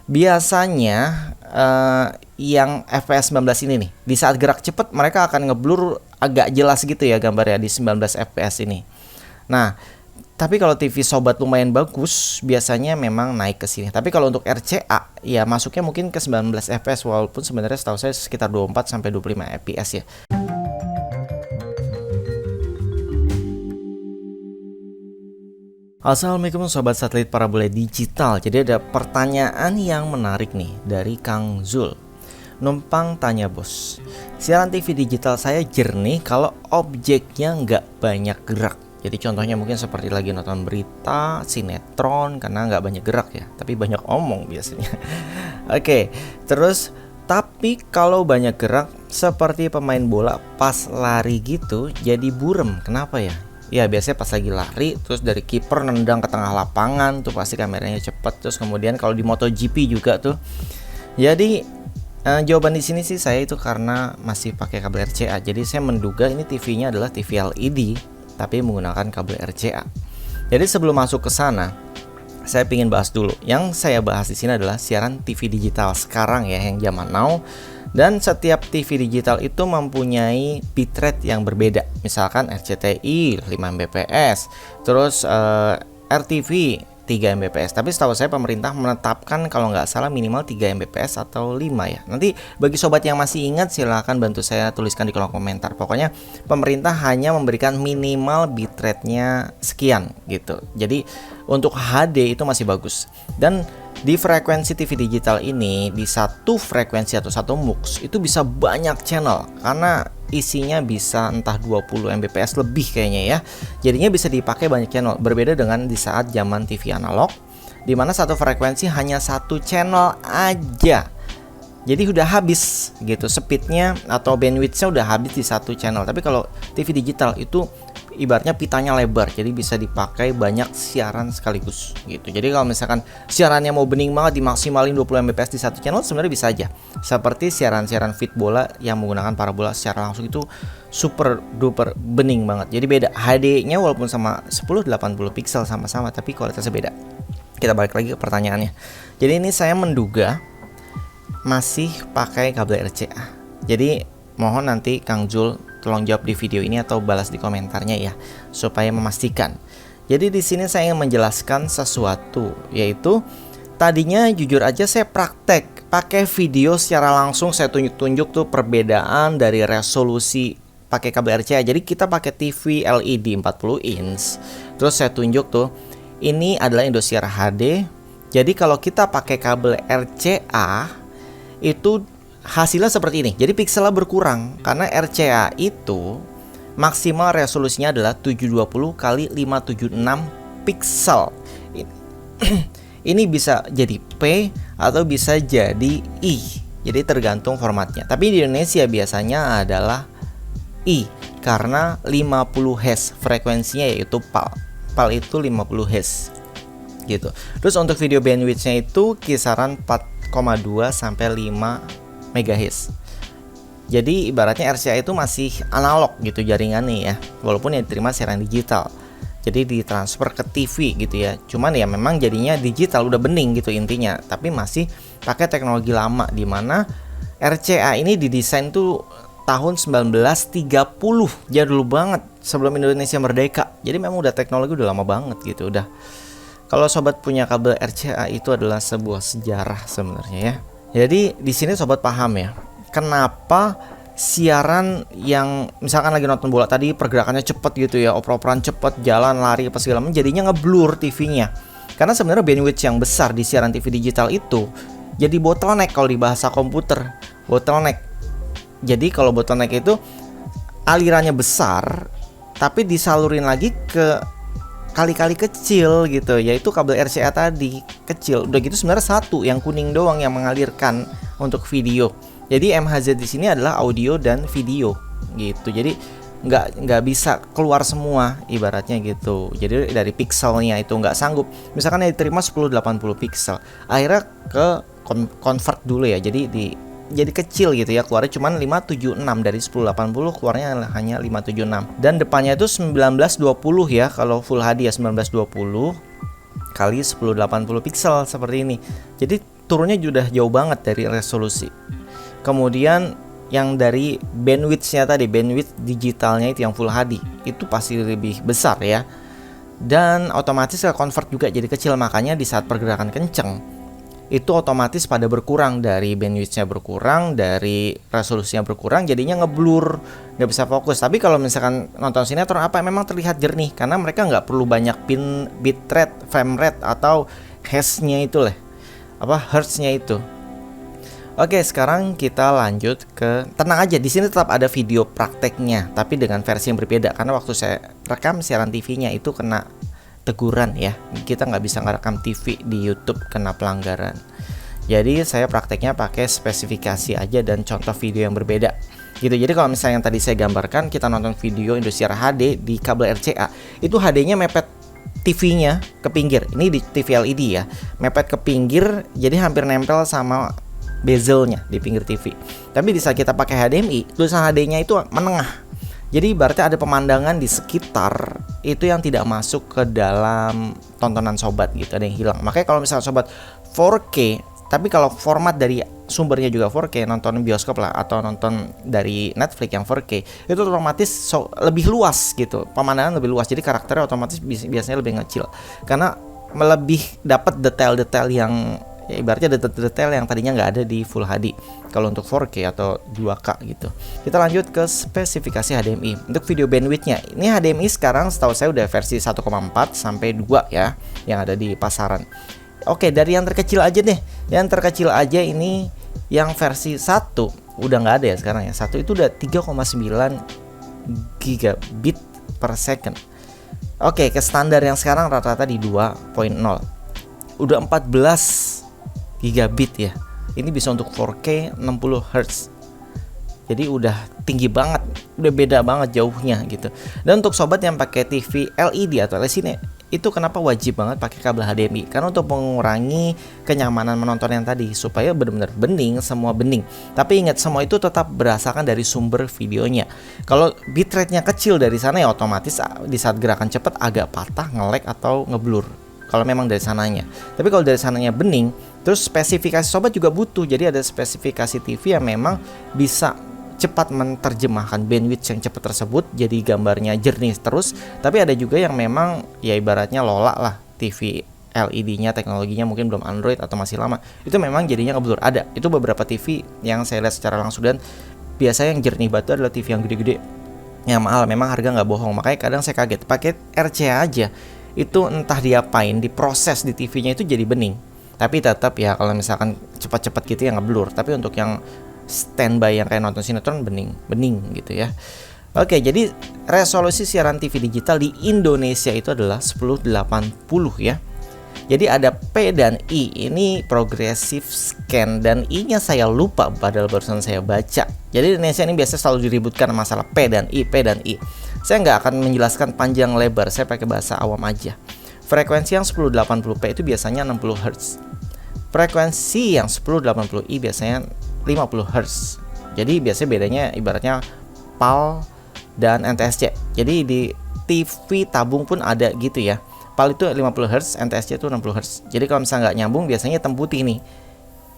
Biasanya yang FPS 19 ini nih, di saat gerak cepat mereka akan ngeblur agak jelas gitu ya gambarnya di 19 FPS ini. Nah, tapi kalau TV sobat lumayan bagus, biasanya memang naik ke sini. Tapi kalau untuk RCA, ya masuknya mungkin ke 19 fps, walaupun sebenarnya setahu saya sekitar 24 sampai 25 fps ya. Assalamualaikum sobat satelit parabola digital. Jadi ada pertanyaan yang menarik nih dari Kang Zul. Numpang tanya bos, siaran TV digital saya jernih kalau objeknya nggak banyak gerak. Jadi contohnya mungkin seperti lagi nonton berita, sinetron, karena nggak banyak gerak ya, tapi banyak omong biasanya. Oke, terus tapi kalau banyak gerak seperti pemain bola pas lari gitu jadi burem, kenapa ya? Ya biasanya pas lagi lari, terus dari kiper nendang ke tengah lapangan tuh pasti kameranya cepet. Terus kemudian kalau di MotoGP juga tuh. Jadi jawaban di sini sih saya itu karena masih pakai kabel RCA. Jadi saya menduga ini TV-nya adalah TV LED tapi menggunakan kabel RCA. Jadi sebelum masuk ke sana, saya ingin bahas dulu. Yang saya bahas di sini adalah siaran TV digital sekarang ya, yang zaman now. Dan setiap TV digital itu mempunyai bitrate yang berbeda. Misalkan RCTI 5 Mbps, terus RTV 3 Mbps. Tapi setahu saya pemerintah menetapkan kalau nggak salah minimal 3 Mbps atau 5 ya. Nanti bagi sobat yang masih ingat silahkan bantu saya tuliskan di kolom komentar. Pokoknya pemerintah hanya memberikan minimal bitrate-nya sekian gitu. Jadi untuk HD itu masih bagus. Dan di frekuensi TV digital ini, di satu frekuensi atau satu MUX itu bisa banyak channel karena isinya bisa entah 20 Mbps lebih kayaknya ya. Jadinya bisa dipakai banyak channel. Berbeda dengan di saat zaman TV analog, di mana satu frekuensi hanya satu channel aja. Jadi udah habis gitu speednya atau bandwidthnya udah habis di satu channel. Tapi kalau TV digital itu ibaratnya pitanya lebar, jadi bisa dipakai banyak siaran sekaligus gitu. Jadi kalau misalkan siarannya mau bening banget dimaksimalin 20 Mbps di satu channel sebenarnya bisa aja. Seperti siaran-siaran feed bola yang menggunakan parabola secara langsung itu super duper bening banget. Jadi beda HD-nya walaupun sama 1080 pixel sama-sama tapi kualitasnya beda. Kita balik lagi ke pertanyaannya. Jadi ini saya menduga masih pakai kabel RCA. Jadi mohon nanti Kang Zul tolong jawab di video ini atau balas di komentarnya ya, supaya memastikan. Jadi di sini saya ingin menjelaskan sesuatu, yaitu tadinya jujur aja saya praktek pakai video secara langsung, saya tunjuk-tunjuk tuh perbedaan dari resolusi pakai kabel RCA. Jadi kita pakai TV LED 40 inch. Terus saya tunjuk tuh, ini adalah Indosiar HD. Jadi kalau kita pakai kabel RCA itu hasilnya seperti ini. Jadi pikselnya berkurang karena RCA itu maksimal resolusinya adalah 720 kali 576 piksel. Ini bisa jadi P atau bisa jadi I. Jadi tergantung formatnya. Tapi di Indonesia biasanya adalah I karena 50 Hz frekuensinya, yaitu PAL. PAL itu 50 Hz gitu. Terus untuk video bandwidthnya itu kisaran 4,2 sampai 5 MHz. Jadi ibaratnya RCA itu masih analog gitu jaringannya ya, walaupun yang diterima siaran digital. Jadi ditransfer ke TV gitu ya. Cuman ya memang jadinya digital, udah bening gitu intinya, tapi masih pakai teknologi lama, di mana RCA ini didesain tuh tahun 1930, jadul banget sebelum Indonesia merdeka. Jadi memang udah teknologi udah lama banget gitu. Udah, kalau sobat punya kabel RCA itu adalah sebuah sejarah sebenarnya ya. Jadi di sini sobat paham ya, kenapa siaran yang misalkan lagi nonton bola tadi pergerakannya cepet gitu ya, oper-operan cepet, jalan, lari, apa segala macam, jadinya ngeblur TV-nya. Karena sebenarnya bandwidth yang besar di siaran TV digital itu jadi bottleneck kalau di bahasa komputer, bottleneck. Jadi kalau bottleneck itu alirannya besar, tapi disalurin lagi ke kali-kali kecil gitu, yaitu kabel RCA tadi kecil. Udah gitu sebenarnya satu yang kuning doang yang mengalirkan untuk video. Jadi MHz di sini adalah audio dan video gitu. Jadi nggak bisa keluar semua ibaratnya gitu. Jadi dari pixelnya itu nggak sanggup. Misalkan yang diterima 1080 pixel, akhirnya ke convert dulu ya. Jadi kecil gitu ya, keluarnya cuma 576 dari 1080 keluarnya hanya 576. Dan depannya itu 1920 ya, kalau full HD ya 1920 kali 1080 pixel seperti ini. Jadi turunnya sudah jauh banget dari resolusi. Kemudian yang dari bandwidth-nya tadi, bandwidth digitalnya itu yang Full HD itu pasti lebih besar ya. Dan otomatis convert juga jadi kecil, makanya di saat pergerakan kenceng itu otomatis pada berkurang, dari bandwidth-nya berkurang, dari resolusinya berkurang, jadinya ngeblur, nggak bisa fokus. Tapi kalau misalkan nonton sinetron apa memang terlihat jernih karena mereka nggak perlu banyak bitrate, frame rate atau hertz-nya itu lah, hertz-nya itu. Oke, sekarang kita lanjut ke, tenang aja di sini tetap ada video prakteknya tapi dengan versi yang berbeda karena waktu saya rekam siaran TV-nya itu kena teguran ya, kita nggak bisa ngerekam TV di YouTube kena pelanggaran. Jadi saya prakteknya pakai spesifikasi aja dan contoh video yang berbeda gitu. Jadi kalau misalnya yang tadi saya gambarkan, kita nonton video Indosiar HD di kabel RCA, itu HD-nya mepet TV-nya ke pinggir. Ini di TV LED ya, mepet ke pinggir, jadi hampir nempel sama bezelnya di pinggir TV. Tapi di saat kita pakai HDMI, tulisan HD-nya itu menengah. Jadi berarti ada pemandangan di sekitar itu yang tidak masuk ke dalam tontonan sobat gitu, ada yang hilang. Makanya kalau misalnya sobat 4K, tapi kalau format dari sumbernya juga 4K, nonton bioskop lah atau nonton dari Netflix yang 4K, itu otomatis lebih luas gitu, pemandangan lebih luas. Jadi karakternya otomatis biasanya lebih ngecil karena lebih dapat detail-detail yang ya, ibaratnya detail yang tadinya nggak ada di Full HD kalau untuk 4K atau 2K gitu. Kita lanjut ke spesifikasi HDMI. Untuk video bandwidthnya, ini HDMI sekarang setahu saya udah versi 1,4 sampai 2 ya, yang ada di pasaran. Oke, dari yang terkecil aja deh. Yang terkecil aja ini yang versi 1 udah nggak ada ya sekarang ya. 1 itu udah 3,9 gigabit per second. Oke, ke standar yang sekarang rata-rata di 2.0. Udah 14 gigabit ya. Ini bisa untuk 4K 60 Hz. Jadi udah tinggi banget, udah beda banget jauhnya gitu. Dan untuk sobat yang pakai TV LED atau LCD, itu kenapa wajib banget pakai kabel HDMI? Karena untuk mengurangi kenyamanan menonton yang tadi, supaya benar-benar bening, semua bening. Tapi ingat, semua itu tetap berdasarkan dari sumber videonya. Kalau bitrate-nya kecil dari sana ya otomatis di saat gerakan cepat agak patah, nge-lag atau ngeblur. Kalau memang dari sananya. Tapi kalau dari sananya bening, terus spesifikasi sobat juga butuh. Jadi ada spesifikasi TV yang memang bisa cepat menerjemahkan bandwidth yang cepat tersebut jadi gambarnya jernih terus. Tapi ada juga yang memang ya ibaratnya lola lah, TV LED-nya teknologinya mungkin belum Android atau masih lama. Itu memang jadinya ngeblur. Ada. Itu beberapa TV yang saya lihat secara langsung, dan biasanya yang jernih banget adalah TV yang gede-gede, yang mahal. Memang harga nggak bohong. Makanya kadang saya kaget pakai RCA aja itu entah diapain, diproses di TV-nya itu jadi bening. Tapi tetap ya kalau misalkan cepat-cepat gitu ya ngeblur. Tapi untuk yang standby yang kayak nonton sinetron bening gitu ya. Oke, jadi resolusi siaran TV digital di Indonesia itu adalah 1080 ya. Jadi ada P dan I, ini progressive scan, dan I-nya saya lupa padahal barusan saya baca. Jadi di Indonesia ini biasanya selalu diributkan masalah P dan I. Saya nggak akan menjelaskan panjang lebar, saya pakai bahasa awam aja. Frekuensi yang 1080p itu biasanya 60 Hz. Frekuensi yang 1080i biasanya 50 Hz. Jadi biasanya bedanya ibaratnya PAL dan NTSC. Jadi di TV tabung pun ada gitu ya. PAL itu 50 Hz, NTSC itu 60 Hz. Jadi kalau misalnya nggak nyambung biasanya hitam putih nih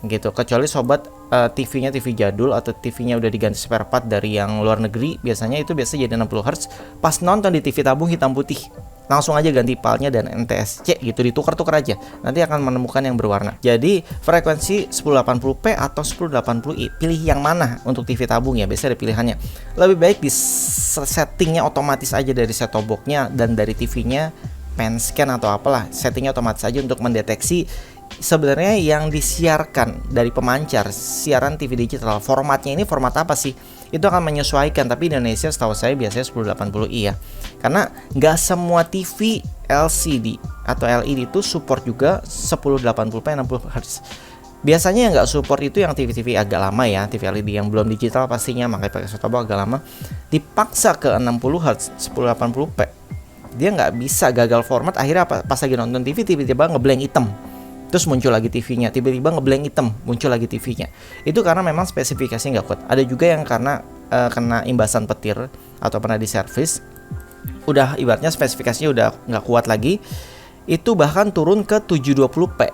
gitu. Kecuali sobat TV-nya TV jadul atau TV-nya udah diganti spare part dari yang luar negeri, biasanya jadi 60 Hz. Pas nonton di TV tabung hitam putih, langsung aja ganti PAL-nya dan NTSC gitu, ditukar-tukar aja. Nanti akan menemukan yang berwarna. Jadi frekuensi 1080p atau 1080i, pilih yang mana untuk TV tabung ya, biasanya ada pilihannya. Lebih baik di settingnya otomatis aja dari set-top box-nya dan dari TV-nya pen scan atau apalah, settingnya otomatis aja untuk mendeteksi sebenarnya yang disiarkan dari pemancar siaran TV digital, formatnya ini format apa sih, itu akan menyesuaikan. Tapi di Indonesia setahu saya biasanya 1080i ya, karena nggak semua TV LCD atau LED itu support juga 1080p 60 Hz. Biasanya yang nggak support itu yang TV-TV agak lama ya, TV LED yang belum digital pastinya, makanya pakai set-top box agak lama, dipaksa ke 60 Hz 1080p, dia nggak bisa, gagal format. Akhirnya pas lagi nonton TV tiba-tiba ngeblank hitam, terus muncul lagi TV-nya, tiba-tiba ngeblank hitam, muncul lagi TV-nya. Itu karena memang spesifikasi nggak kuat. Ada juga yang karena kena imbasan petir atau pernah diservis, udah ibaratnya spesifikasinya udah nggak kuat lagi. Itu bahkan turun ke 720p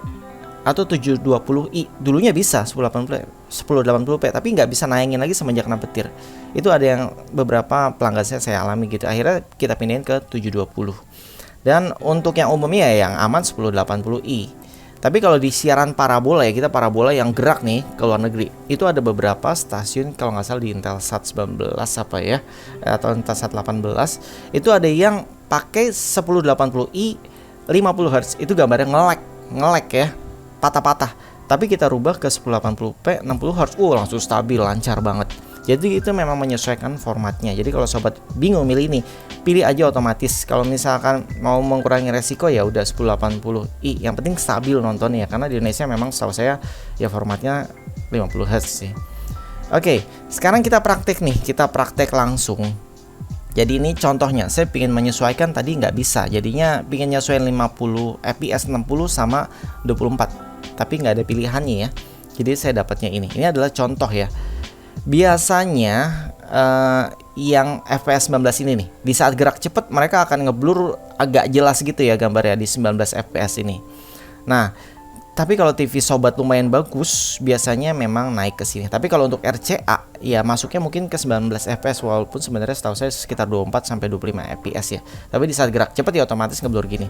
atau 720i. Dulunya bisa 1080p, tapi nggak bisa nayangin lagi semenjak kena petir. Itu ada yang beberapa pelanggan saya alami gitu. Akhirnya kita pindahin ke 720. Dan untuk yang umumnya ya yang aman 1080i. Tapi kalau di siaran parabola ya, kita parabola yang gerak nih ke luar negeri, itu ada beberapa stasiun, kalau nggak salah di Intelsat 19 apa ya, atau Intelsat 18, itu ada yang pakai 1080i 50 Hz. Itu gambarnya nge-lag ya, patah-patah. Tapi kita rubah ke 1080p 60 Hz, langsung stabil, lancar banget. Jadi itu memang menyesuaikan formatnya. Jadi kalau sobat bingung milih ini, pilih aja otomatis. Kalau misalkan mau mengurangi resiko ya udah 1080i. Yang penting stabil nontonnya, karena di Indonesia memang setahu saya ya formatnya 50 Hz sih. Oke, sekarang kita praktek nih, kita praktek langsung. Jadi ini contohnya, saya ingin menyesuaikan tadi nggak bisa. Jadinya ingin nyesuaiin 50 fps 60 sama 24. Tapi nggak ada pilihannya ya. Jadi saya dapatnya ini. Ini adalah contoh ya. Biasanya yang FPS 19 ini nih, di saat gerak cepat mereka akan ngeblur agak jelas gitu ya gambarnya di 19 FPS ini. Nah, tapi kalau TV sobat lumayan bagus, biasanya memang naik ke sini. Tapi kalau untuk RCA ya masuknya mungkin ke 19 FPS, walaupun sebenarnya setahu saya sekitar 24 sampai 25 FPS ya. Tapi di saat gerak cepat ya otomatis ngeblur gini.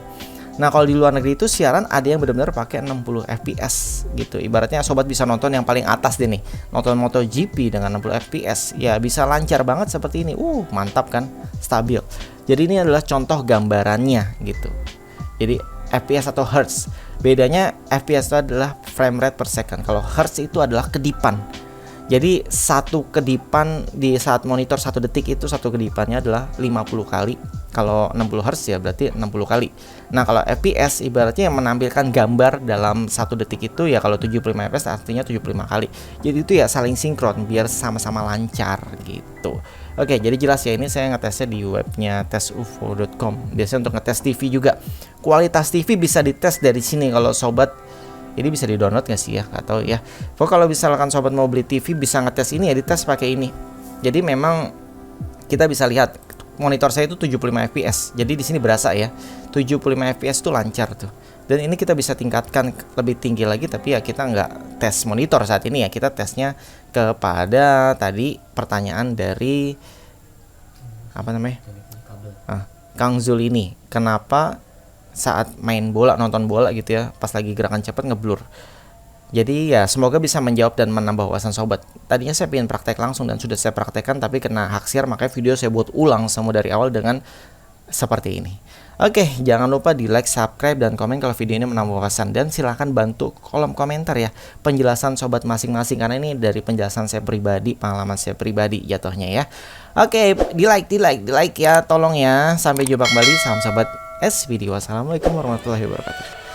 Nah, kalau di luar negeri itu siaran ada yang benar-benar pakai 60 fps gitu. Ibaratnya sobat bisa nonton yang paling atas deh nih. Nonton MotoGP dengan 60 fps. Ya bisa lancar banget seperti ini. Mantap kan? Stabil. Jadi ini adalah contoh gambarannya gitu. Jadi fps atau hertz. Bedanya fps itu adalah frame rate per second. Kalau hertz itu adalah kedipan. Jadi satu kedipan di saat monitor 1 detik itu satu kedipannya adalah 50 kali. Kalau 60 Hz ya berarti 60 kali. Nah, kalau FPS ibaratnya yang menampilkan gambar dalam 1 detik itu ya kalau 75 fps artinya 75 kali. Jadi itu ya saling sinkron biar sama-sama lancar gitu. Oke, jadi jelas ya, ini saya ngetesnya di webnya tesufo.com. Biasanya untuk ngetes TV juga. Kualitas TV bisa dites dari sini kalau sobat. Ini bisa di-download nggak sih ya? Atau ya. Pokoknya kalau misalkan sobat mau beli TV bisa ngetes ini ya, dites pakai ini. Jadi memang kita bisa lihat monitor saya itu 75 fps. Jadi di sini berasa ya. 75 fps itu lancar tuh. Dan ini kita bisa tingkatkan lebih tinggi lagi, tapi ya kita nggak tes monitor saat ini ya. Kita tesnya kepada tadi pertanyaan dari apa namanya? Kang Zul ini. Kenapa saat main bola, nonton bola gitu ya, pas lagi gerakan cepat ngeblur. Jadi ya semoga bisa menjawab dan menambah wawasan sobat. Tadinya saya pengen praktek langsung dan sudah saya praktekkan, tapi kena hak siar, makanya video saya buat ulang semua dari awal dengan seperti ini. Oke, jangan lupa di like, subscribe, dan komen kalau video ini menambah wawasan. Dan silahkan bantu kolom komentar ya penjelasan sobat masing-masing, karena ini dari penjelasan saya pribadi, pengalaman saya pribadi jatuhnya ya. Oke, di like ya, tolong ya. Sampai jumpa kembali, salam sobat SVD. Wassalamualaikum warahmatullahi wabarakatuh.